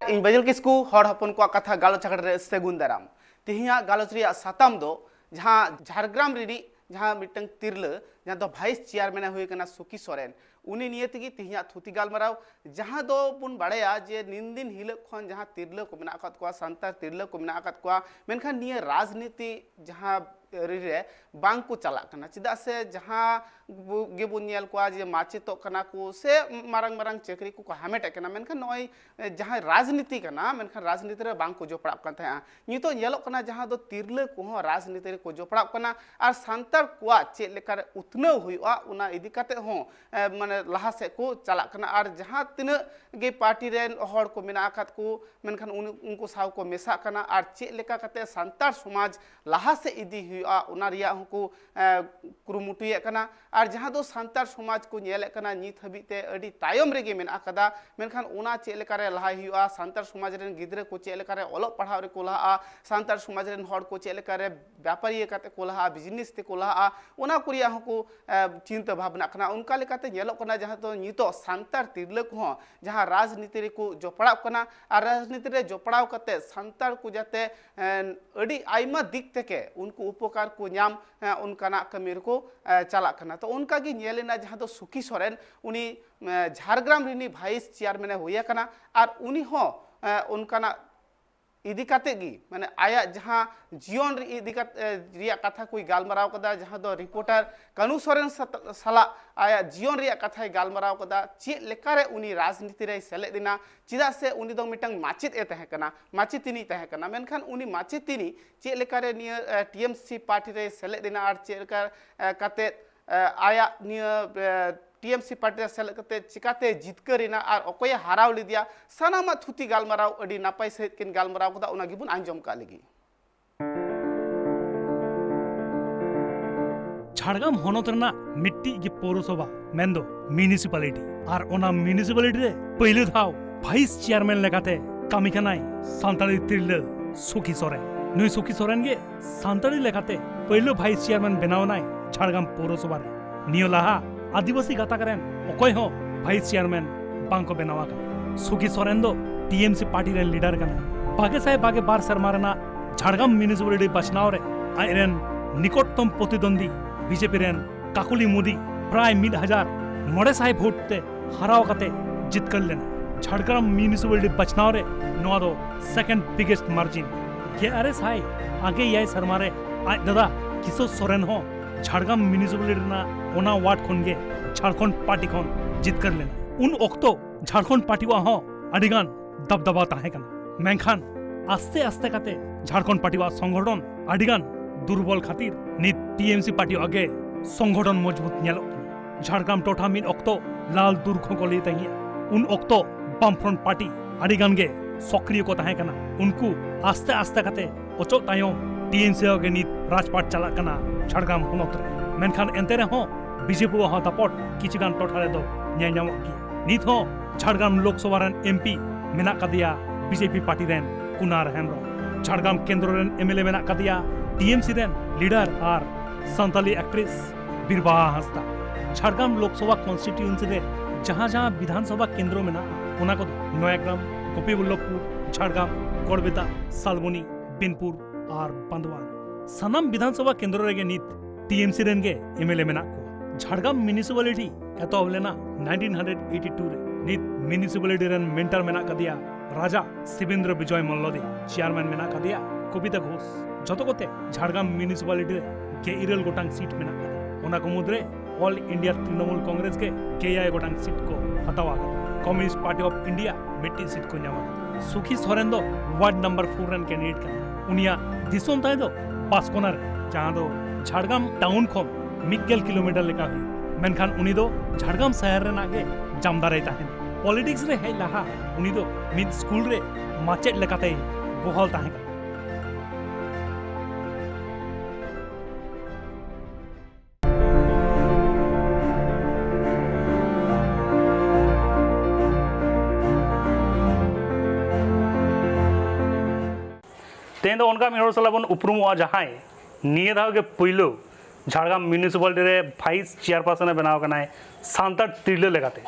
इन बजल किसकू हर हपन को कथा गालोच आखड़ा सेगुन दाराम तिहिया गालोच रिया साताम दो जहां झारग्राम रिडी जहां मिटंग तिरला जहां दो भाइस चेयरमैन हुई कना सुकी सोरेन उनी निये तेगी तिहिया थुती गालमाराव जहां दो बुन बाड़ाया जे निंदिन हिल खन जहां तिरला को मेना आकात को सांतार तिरला को मेना आकात को मेनखान निये राजनीति जहां रे बांग को चला कना चिदा से जहां गेबुन नेल को जे माचितो कना को से मारंग मारंग चेकरी को हामेट कना मेनखान नय जहां राजनीति कना मेनखान राजनीति रे बांग को जोपड़ा कन था नितो नेलो कना जहां दो तिरला को राजनीति रे को जोपड़ा कना और सांतार को चे लेकर उतनो हुआ उना इदी काते हो माने लहा से को चला कना और जहां तिना गे पार्टी रेन हर को मेना आकात को मेनखान उनको साव को मेसा कना और चे लेका काते सांतार समाज लहा से इदी हुआ उना रिया को कुरुमुटुए कना और जहां दो सांतार समाज को नेले कना नित हबीते अडी तायम रेगे मेना कदा मेनखान उना चे लेका रे लहा हुआ सांतार समाज रेन गिद्रे को चे लेका रे ओलो पढ़ाव रे को लहा सांतार समाज रेन हर को चे लेका रे व्यापारी काते को लहा बिजनेस ते को लहा उना कुरिया को चिंता भावना कना उनका लेकाते नेलो कना जहां तो नितो सांतार तिरला को जहां राजनीति रे को जोपड़ाव कना और राजनीति रे जोपड़ाव कते सांतार को जाते अडी आइमा दिक तेके उनको उपकार को नाम उनकाना कमी को चला कना तो उनका गी नेलेना जहां तो सुकी सोरेन उनी झारग्राम रिनी भाइस चेयरमैन हुई कना और उनी हो उनकाना इदी काते गी माने आया जहां जीवन इदी रिया कथा कोई गालमाराव कदा जहां दो रिपोर्टर कानू सोरेन साला आया जीवन रिया कथा गालमाराव कदा चे लेकारे उनी राजनीति रे सेले दिना चिदा से उनी दो मिटंग माचित ए तहे कना माचितिनी तहे कना मेनखान उनी माचितिनी चे लेकारे निया टीएमसी पार्टी रे सेले दिना और चे लेकार काते आया निया टीएमसी पार्टी सेलेद कते चिकाते जितकरिना और अकोय हाराव लिदिया सानामा थुती गालमाराव अडी नापाय सहित किन गालमाराव कदा उना गिबुन आंजम का लगी झारग्राम होनत रना मिट्टी गी पौरसभा मेंदो म्युनिसिपालिटी और ओना म्युनिसिपालिटी रे पहले धाव वाइस चेयरमैन लेकाते कामी कनाय सांताली तिरला सुकी सोरेन नुई सुकी सोरेन गे सांताली लेकाते पहले वाइस चेयरमैन बनावनाय झारग्राम पौरसभा रे नियोलाहा आदिवासी गाता करें अकोय हो वाइस चेयरमैन बांको बनावा का सुकी सोरेन दो टीएमसी पार्टी रे लीडर कना बागे साहे बागे बार शर्मा रना झारग्राम म्युनिसिपालिटी बचनाव रे आइरेन निकटतम प्रतिद्वंदी बीजेपी रेन काकुली मोदी प्राय 1000 भोट ते हराव कते जितकर लेना झारग्राम म्युनिसिपालिटी बचनाव रे नोआ दो सेकंड बिगेस्ट मार्जिन के आरे साई आगे याय शर्मा रे आज दादा किशोर सोरेन हो झारग्राम म्युनिसिपालिटी ना ओना वार्ड खन गे झारखंड पार्टी खन जितकर लेना उन ओक्तो झारखंड पार्टी वा हो अडिगान दबदबा ताहे कना मेनखान आस्ते आस्ते काते झारखंड पार्टी वा संगठन अडिगान दुर्बल खातिर नित टीएमसी पार्टी आगे संगठन मजबूत नेलो झारग्राम टोठा मिन ओक्तो लाल दुर्ग को ले तंगिया उन ओक्तो बामफ्रंट पार्टी अडिगान गे सक्रिय को ताहे कना उनको आस्ते आस्ते काते ओचो तायम टीएमसी आगे नित राजपाट चला कना झारग्राम होनत रे मेनखान एंते रे हो बीजेपी हो दापट किछगान टोठा रे दो न्यायनामक गी नित हो झारग्राम लोकसभा रेन एमपी मेना कदिया BJP party rain Kunar Hembrom Jhargram केंद्र रेन एमएलए मेना कदिया टीएमसी रेन लीडर और सांताली एक्ट्रेस बिरबाहा हंसदा झारग्राम लोकसभा कॉन्स्टिट्यूएंसी रे जहां जहां विधानसभा केंद्र मेना ओना को नयाग्राम गोपीबल्लभपुर झारग्राम गड़बेता सालबनी बिनपुर और बांदवान सनम विधानसभा केंद्र रेगे नित टीएमसी रेन गे एमएलए मेना को झारग्राम म्युनिसिपालिटी एतो लेना 1982 रे नित म्युनिसिपालिटी रेन मेंटर मेना कदिया राजा शिवेंद्र विजय मल्लदे चेयरमैन मेना कदिया कविता घोष जतो कोते झारग्राम म्युनिसिपालिटी रे के इरेल गोटांग सीट मेना कदा ओना को मुद्रे ऑल इंडिया तृणमूल कांग्रेस के केआई गोटांग सीट को हटावा कम्युनिस्ट पार्टी ऑफ इंडिया मिट्टी सीट को न्यामा सुखी सोरेन दो वार्ड नंबर 4 रन कैंडिडेट का उनिया दिसोम ताय दो पासकोना रे जहां दो झारग्राम टाउन खम 1 किलोमीटर लेका हुई मेनखान उनी दो झारग्राम शहर रे नागे जामदारे ताहेन पॉलिटिक्स रे है लहा उनी दो मिड स्कूल रे माचेट लेकाते बहल ताहे तेन उनका मिहर साला बन उपरुमोआ जहां निये धाव के पहिलो झारग्राम म्युनिसिपालिटी रे वाइस चेयरपर्सन बनाव कनाय सांतार तिरला लेगाते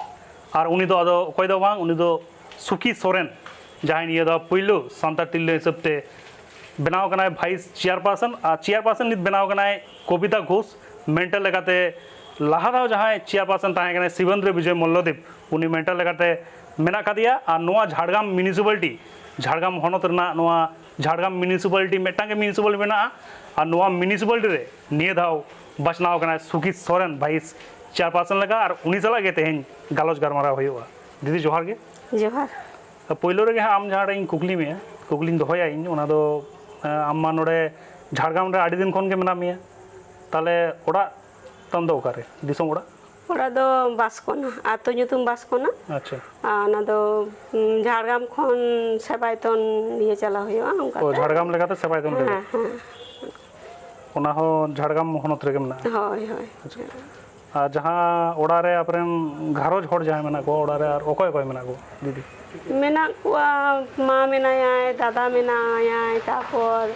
और उनी दो अदो कोई दो बांग उनी दो सुकी सोरेन जहाँ निये दा पहिलो सांतार तिरले हिसाब ते बनाव कनाय भाइस चेयरपर्सन और चेयरपर्सन नित बनाव कनाय कविता घोष मेंटल लगाते लाहा दाव जहाँ चेयरपर्सन ताहे कनाय शिवेंद्र विजय मल्लदीप उनी मेंटल लगाते मेना कादिया और नोआ झाड़ग्राम म्यूनिसिपलिटी झाड़ग्राम हनत रना नोआ झाड़ग्राम म्यूनिसिपलिटी मेटांगे म्यूनिसिपल मेना और नोआ म्यूनिसिपलिटी रे निये दाव बचनाव कनाय सुखी सोरेन भाइस चेयरपर्सन लगा और उनी सला गे तेहेन गालोच गरमारा हुआ दीदी जोहार गे जोहार पहिलो रे आम जहाँ इन कुकली में कुकली दोहया इन ओना दो आम नोडे झाड़ग्राम रे आड़ी दिन खन के मेना मिया ताले ओड़ा तम दो ओकारे दिसोम ओड़ा ओड़ा दो बासकोना आतो nyutum बासकोना अच्छा ओना दो झाड़ग्राम खन सेबायतन ये चला हुआ उनका ओ झाड़ग्राम लेगाते सेबायतन रे हाँ हाँ ओना हो झाड़ग्राम हनत रे के मेना होय होय आ जहाँ ओड़ा रे आपरेन घारोज हर जहाँ मेना को ओड़ा रे और ओकोय ओकोय मेना को दीदी मेना कुआ माँ मेनाया दादा मेनाया तापर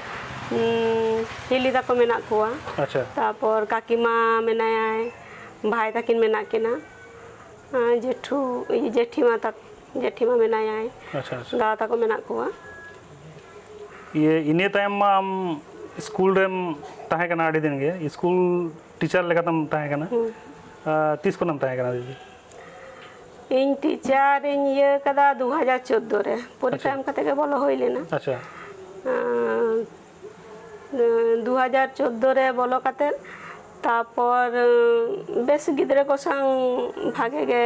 हिली ताको मेना कुआ अच्छा तापर काकी माँ मेनाया भाई ताकिन मेना केना जेठू जेठी माँ मेनाया अच्छा अच्छा दादा ताको मेना कुआ ये इने टाइम मा आम स्कूल रेम ताहे कना आड़ी दिन गे स्कूल टीचर लेगातम ताहे कना तीस को नाम ताहे कना दीदी इन टीचर इन ये कदा 2014 रे परीक्षा एम कते के बोलो होई लेना अच्छा 2014 रे बोलो कते तापर बेस गिद्रे को संग भागे गे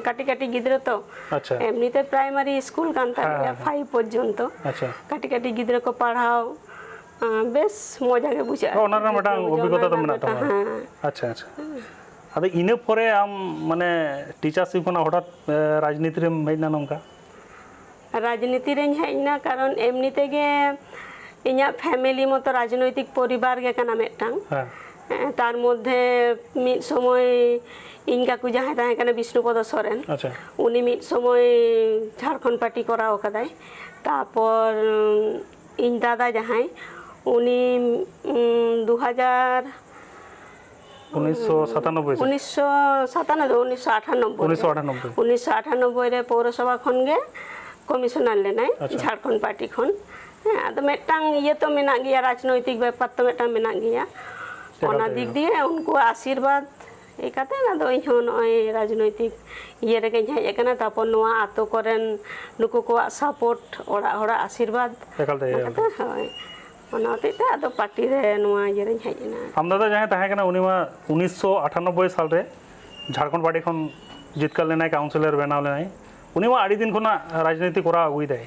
काटी काटी गिद्रे तो अच्छा एमनीते प्राइमरी स्कूल कान तालिया 5 पर्यंत अच्छा काटी काटी गिद्रे को पढ़ाओ बेस मजा के बुझा ओना रे मटा अभिज्ञता तो मेना तमा अच्छा अच्छा अदे इने परे आम माने टीचरशिप कोना हठात राजनीति रे हेजना नोंका राजनीति रे हेजना कारण एमनीते गे इन्या फैमिली मतो राजनैतिक परिवार गे काना मेटांग हां तार मध्य मिद समय इन काकू जहाँ ताहे काना विष्णुपद सोरेन अच्छा उनी मिद समय झारखंड पार्टी कराओ कदाय तापर इन दादा जहाँ उनी 2000 1998 रे पौरसभा खन गे कमिशनर लेनाय झारखंड पार्टी खन आदो मेटांग ये तो मेना गया राजनैतिक व्यापार तो मेटांग मेना गया ओना दिक दिए उनको आशीर्वाद एकाते ना दो इहो नय राजनैतिक ये रे के हेज एकना तापर नोआ आतो करेन नुको को सपोर्ट ओड़ा ओड़ा आशीर्वाद एकल दे होय ओना तेते आदो पार्टी रे नोआ ये रे हेज ना हम दादा जहाँ ताहे कना उनी मा 1998 साल रे झारखंड पार्टी खन जितकर लेनाय काउंसिलर बनाव लेनाय उनी मा आड़ी दिन खना राजनीति करा अगुई दे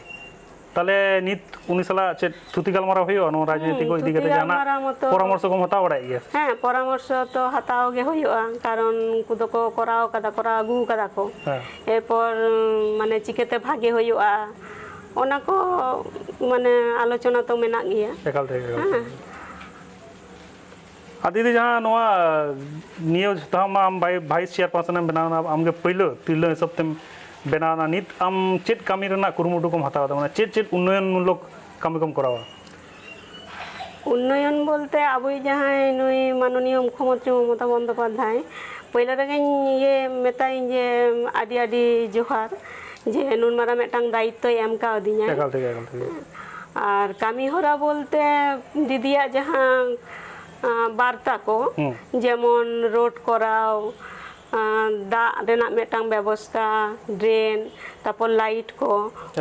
ताले नित उनी सला चे थुति गलमारा होयो नो राजनीति को इदी कते जाना परामर्श को हताव बड़ाई गया हाँ परामर्श तो हताव गे होयोआ कारण कुदो को कराओ कदा करा अगु कदा को एरपर माने चिकेते भागे होयोआ ओना को माने आलोचना तो मेना गया एकाल ते आ दीदी जहाँ नोआ नियोज तमा आम भाइस चेयरपर्सन बनाना आमगे पहिलो तिरलो हिसाब ते बनाना नित आम चेत कामी रना कुरुमुटु कम हतावा दा माने चेत चेत उन्नयनमूलक कामी कम करावा उन्नयन बोलते अब जहाँ नुई माननीय मुख्यमंत्री ममता बंदोपाध्याय पहिला रे ये मेताई जे आडी आडी जोहार जे नुन मारा मेटांग दायित्व एम का दिया और कामी होरा बोलते दीदिया जहाँ बार्ता को जेमन रोड कराओ दा रेना मेटांग व्यवस्था ड्रेन तापर लाइट को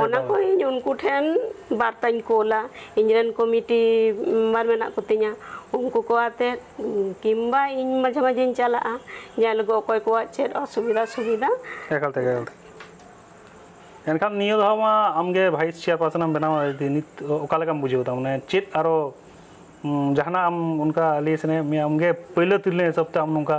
ओना को इन उनको ठेन बार्ताñ कोला इंजन कमिटी मेंबर मेना कोतिया उनको को आते किंबा इन माझे माझे चला जाल गो कोय को चेत असुविधा सुविधा एकाल ते एनखान नियो धामा आमगे भाइस चेयरपर्सन बनावा नित ओकालेकाम बुझेउता माने चेत आरो जहाना आम उनका लेसने मे आमगे पहले तिरले हिसाब ते आम उनका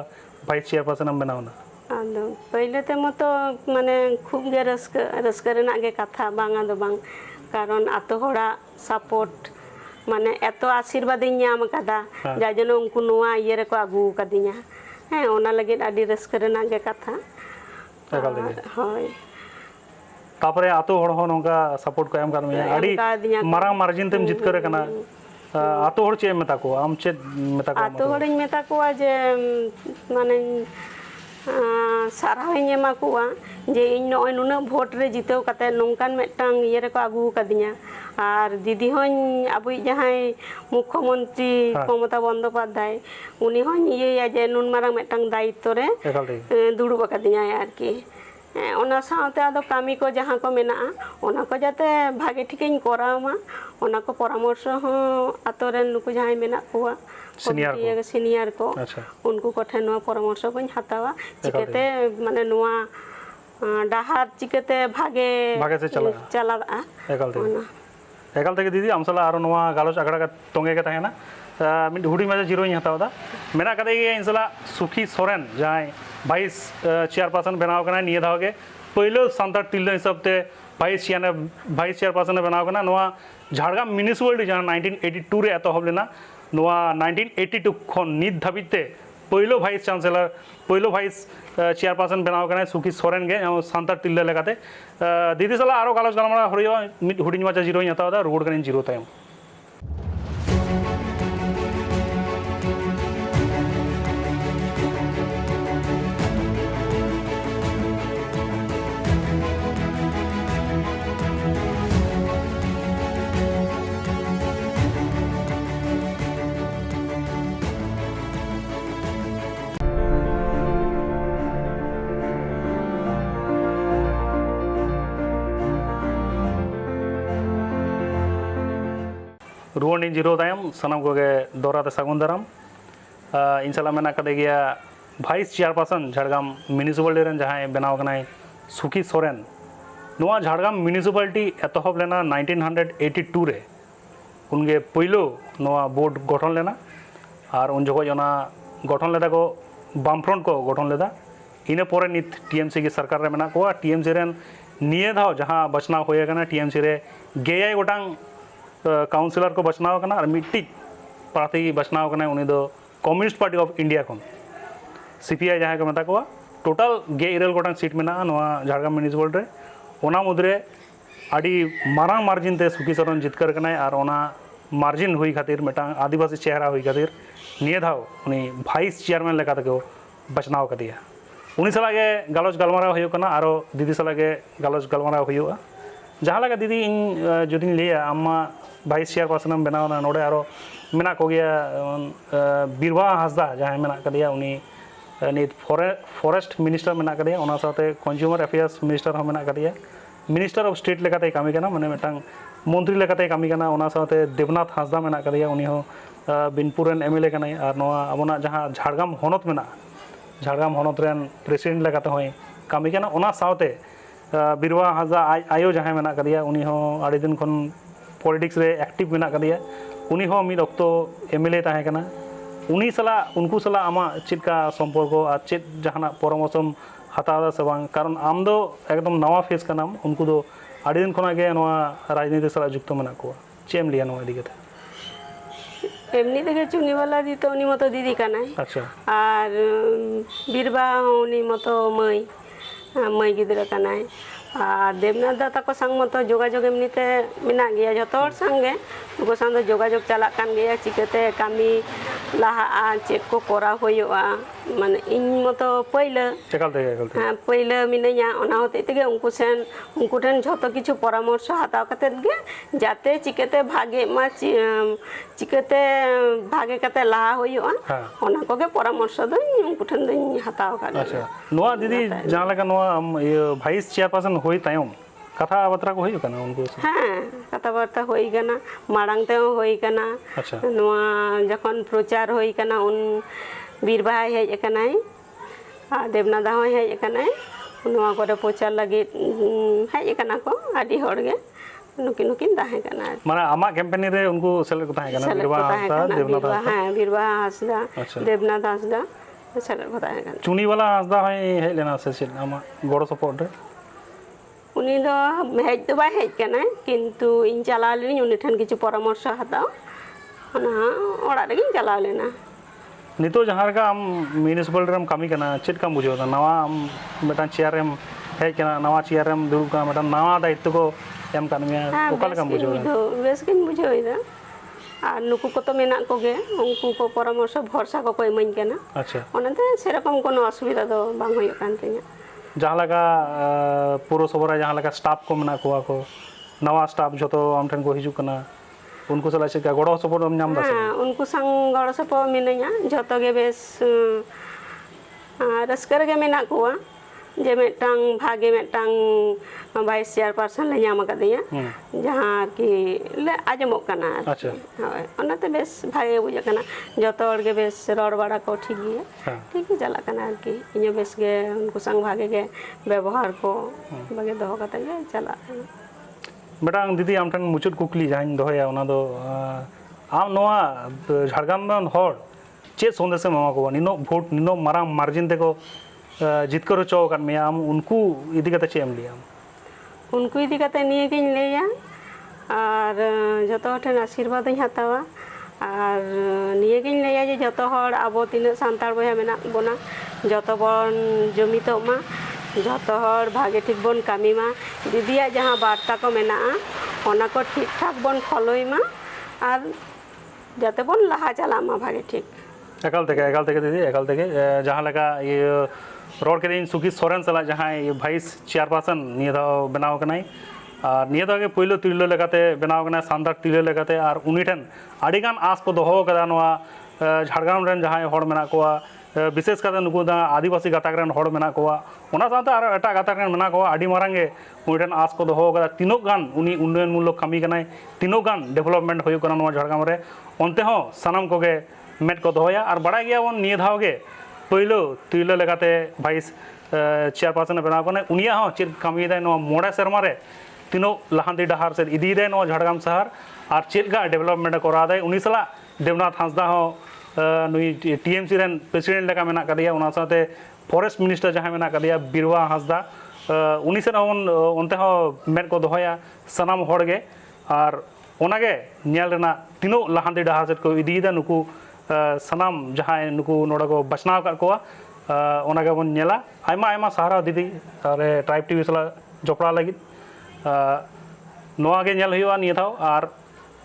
भाइस चेयरपर्सन बनावना आदो पहले ते मतो माने खूब गे रस्का रेना गे कथा बांगा दो बांग कारण आतो होड़ा सपोर्ट माने एतो आशीर्वाद ᱧᱟᱢ कदा जाजनो उनको नोआ ये रे को आगु कदिया हैं ओना लगे आडी रस्का रेना गे कथा होय तापरे आतो होड़ हो नोंका सपोर्ट को एम कर मे आडी मारांग मार्जिन तेम जित करे कना आतो होड़ चे मेता को आम चे मेता को आतो होड़ मेता को जे माने सारा एमा को जे इन नय नुना भोट रे जितेव कते नोंकान मेटटांग इये रेको आगू कदिया और दीदी हन अबुई जहां मुख्यमंत्री ममता बंदोपाध्याय उनी हन इये जे नुन मारांग मेटटांग दायित्व रे दुड़ुब कदिया आरकी ओना साथे आदो कामी को जहां को मेना ओना को जाते भागे ठिकइन करामा ओना को परामर्श हो आतोरेन नुकु जहां मेना कोआ सीनियर को उनको कोठे नुआ परामर्श बन हतावा चिकेते माने नुआ डाहार चिकेते भागे से चला एकाल तक दीदी आम साला आरो नुआ गालोच आखड़ा का तोंगे के तहेना मिड हुडी में जीरो इन हतावा मेना कदे गे इन साला सुखी सोरेन जहां 22 चेयरपर्सन बनाव कना निये धाव के पहिलो सांतार तिल्ला हिसाब ते 22 चेयरपर्सन बनाव कना नुआ झाड़ग्राम म्युनिसिपालिटी जहां 1982 रे एतहब लेना नुआ 1982 खन नित धाबिते पहिलो वाइस चांसलर पहिलो वाइस चेयरपर्सन बनाव कना सुखी सोरेन गे सांतार तिल्ला लेकाते दीदी साला आरो गालोच गालमारा हरियो mid hoodie matcha zero in हतावा road कने जीरो तायम रुवन इन जीरो तायम सनम को दौराते सागुन दाराम इन साला मेना कदे गया vice chairperson Jhargram municipality rain जहां बनाव कनाय सुखी सोरेन नुआ झाड़ग्राम म्युनिसिपालिटी एतहब लेना 1982 रे उनगे पहिलो नुआ बोर्ड गठन लेना और उन जगह जना गठन लेदा को बामफ्रंट को गठन लेदा इने पोरे नित टीएमसी की सरकार रे मेना को टीएमसी रेन निये धाव जहां बचनाव होय कना टीएमसी रे गेयाय गोटांग काउंसिलर को बचनाव कना और मिट्टी प्रार्थी बचनाव कना उनी दो कम्युनिस्ट पार्टी ऑफ इंडिया खन सीपीआई जहां को मता को टोटल गे इरेल गोटांग सीट मेना नवा झाड़ग्राम म्युनिसिपालिटी रे ओना मुद्रे आडी मारांग मार्जिन ते सुखी सोरेन जितकर कना और ओना मार्जिन हुई खातिर मेटांग आदिवासी चेहरा हुई खातिर निये धाव उनी वाइस चेयरमैन लेका तको बचनाव कदिया उनी सलागे गालोच गलमारा होयो कना आरो दीदी सलागे गालोच गलमारा होयोआ जहाँ लगा दीदी इन जुदिन लिया अम्मा 22 चेयरपर्सन बनावना नोडे आरो मेना को गया बीरबा हासदा जहाँ मेना कदिया उनी नित फॉरेस्ट मिनिस्टर मेना कदिया ओना साथे कंज्यूमर अफेयर्स मिनिस्टर हो मेना कदिया मिनिस्टर ऑफ स्टेट लेकाते कामी कना माने मेटांग मंत्री लेकाते कामी कना ओना साथे देवनाथ हासदा मेना कदिया उनी हो बिनपुर रेन एमएलए कना और नोआ अबोना जहाँ झाड़ग्राम हनत मेना झाड़ग्राम हनत रेन प्रेसिडेंट लेकाते होय कामी कना ओना साथे बीरवा हाजा आयो जहाँ मेना कदिया उनी हो आड़ी दिन खन पॉलिटिक्स रे एक्टिव मेना कदिया उनी हो मिद अक्तो एमएलए ताहे कना उनी सला उनको सला आमा चिटका संपर्क और चेत जहाना परामर्शम हतादा से बांग कारण आम दो एकदम नवा फेस कनाम उनको दो आड़ी दिन खना गे नवा राजनीति सला जुक्त मेना को चेम लिया नवा दिगते एमनी देखे चुनी वाला दी तो उनी मतो दीदी कनाय अच्छा और बीरबा उनी मतो मई गिद्रा कनाय और देवनाथ दा तको संग मतो जोगाजोग एमनीते मेना गया जतो हर संगे उनको संग जोगाजोग चला कान गया चिकेते कामी लाहा चेक को कोरा होयोआ माने इन मतो पहिले हां पहिले मिनया ओना होते तेगे उनको सेन उनको ठन जतो किछु परामर्श हाताव कते गे जाते चिकेते भागे मा चिकेते भागे कते लाहा होयोआ ओना कोगे परामर्श दो उनको ठन दई हाताव का अच्छा नोआ दीदी जहां लगा नोआ वाइस चेयरपर्सन होई तायम कथा बार्ता को होई कना उनको हां कथा बार्ता होई कना माड़ांग ते होई कना अच्छा नोआ जखन प्रचार होई कना उन बीरबा हेज कनाय आ देवनादा हो हेज कनाय नोआ करे प्रचार लगे हेज कना को आदि हरगे नुकिन नुकिन ताहे कना माने आमा कैंपेन रे उनको सेलेक्ट को ताहे कना बीरबा हासदा देवनाथ हां बीरबा हासदा देवनाथ हासदा सेलेक्ट को ताहे कना चुनी वाला हासदा हेज लेना से आमा गड़ो सपोर्ट रे उनी दो हेज तो बाय हेज कना किंतु इन चला लेनी उनी ठन किछु परामर्श हताओ ओना ओड़ा रे चला लेना नितो जहां का हम म्युनिसिपालिटी हम कामी कना चेट काम बुझो नवा हम बेटा चेयर एम हेज कना नवा चेयर एम दुरु का बेटा नवा दायित्व को एम कानमिया ओकल काम बुझो बेस किन बुझो इदा आ नुकु को तो मेना को गे उनको को परामर्श भरसा को कोई मन कना अच्छा ओनाते सेरकम कोनो असुविधा दो बांग होय कान तेया जहाँ लगा पौरसभा जहाँ लगा स्टाफ को मना को नवा स्टाफ जो तो आम ठन को हिजू कना उनको सला चेका गड़ो सपोर्ट हम नाम दासे हाँ उनको संग गड़ सपो मिनाया जतो गे बेस रस्कर गे मेना कोआ जे मेटांग भागे मेटांग वाइस चेयरपर्सन ले नाम कदिया जहाँ कि ले आजमोक कना अच्छा हाय ओनाते बेस भागे बुझा कना जतो हर गे बेस रड़ बड़ा को ठीक गिया ठीक ही चला कना कि इने बेस गे उनको संग भागे गे व्यवहार को बगे दोहो कते गे चला बेटांग दीदी आम ठन मुचुत कुकली जहाँ दोहया उना दो आम नोआ झारग्राम रन हर चे संदेश एमा को निनो भोट निनो मारांग मार्जिन ते को जितकर होचो कान मे आम उनको इदी कते चे एम लिया उनको इदी कते निये गिन लेया और जतो ठन आशीर्वाद इन हतावा और निये गिन लेया जे जतो हर आबो तिना सांतार बया मेना बोना जतो बन जमितो मा जतो हर भागे ठीक बन कामी मा दीदिया जहाँ बार्ता को मेना ओना को ठीक ठाक बन फॉलोई मा और जाते बन लहा चला मा भागे ठीक एकाल तक दीदी एकाल तक जहाँ लगा ये रोड के सुखी सोरेन सला जहाँ ये वाइस चेयरपर्सन निये दाव बनाव कनाई और निये दाव के पहिलो तिरलो लेकाते बनाव कनाई सांतार तिरलो लेकाते और उनी ठन आडिगान आस को दोहो कदा नोआ झारग्राम रन जहाँ हड़ मेना कोआ विशेष करते नुकु दा आदिवासी गाताक रन हड़ मेना कोआ ओना साथे आरो एटा गाताक रन मेना कोआ आडी मारांगे उनी ठन आस को दोहो कदा तीनो गान उनी उन्नयन मूलक कमी कनाई तीनो गान डेवलपमेंट होयो कना नोआ झारग्राम रे ओनते हो सनाम कोगे मेट को दोहया और बड़ा गया वन निये धाव गे पहिलो तिरलो लेकाते वाइस चेयरपर्सन बनाव कने उनिया हो चेद कमी दे नो मोड़ा शर्मा रे तीनो लहांती डहार से इदी दे नो झारग्राम शहर और चेद गा डेवलपमेंट करा दे उनी सला देवनाथ हांसदा हो नुई टीएमसी रन प्रेसिडेंट लेका मेना कदिया उना साथे फॉरेस्ट मिनिस्टर जहां मेना कदिया बिरवा हांसदा उनी से ओनते हो मेट को दोहया सनाम होड़गे और ओनागे नेल रेना तीनो लहांती डहार से को इदी दे नुकु सनाम जहाँ नुकु नोड़ा को बचनाव कर कोआ ओनागे बन नेला आयमा आयमा सहारा दीदी अरे ट्राइब टीवी सला जोपड़ा लगी नोआ गे नेल हुआ निये थाव और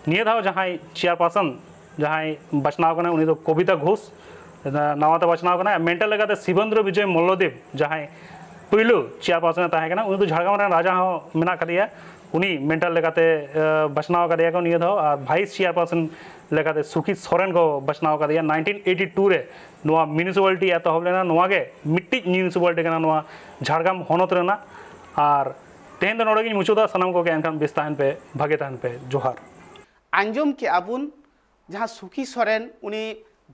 निये थाव जहाँ चेयरपर्सन जहाँ बचनाव कना उनी तो कविता घोष नवाते बचनाव कना मेंटल लगाते शिवेंद्र विजय मल्लदेव जहाँ पहिलो चेयरपर्सन ताहे कना उनी तो झारग्राम रन राजा हो मेना कदिया उनी मेंटल लेकाते बचनाव कदिया को निये थाव और वाइस चेयरपर्सन लेकाते सुखी सोरेन को बचनाव कदिया 1982 रे नोआ म्युनिसिपालिटी एतहब लेना नोआ गे मिट्टी म्युनिसिपालिटी कना नोआ झारग्राम होनत रेना और तेहन नोड़े गिन मुचुदा सनम को के एनखान बेस ताहन पे भागे ताहन पे जोहार आंजम के आबुन जहाँ सुखी सोरेन उनी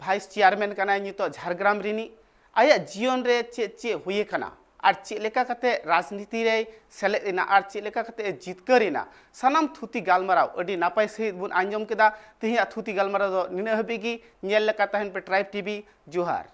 वाइस चेयरमैन कना नितो झारग्राम रिनी आया जीवन रे चे हुए कना और चेलेका कते राजनीति रे सेलेना और चेलेका कते जितकरिना सनाम थुती गालमाराव अडी नापाय सहित बुन आंजम केदा तिहिया थुती गालमाराव दो निना हबीगी नेल लेका ताहन पे ट्राइब टीवी जोहार।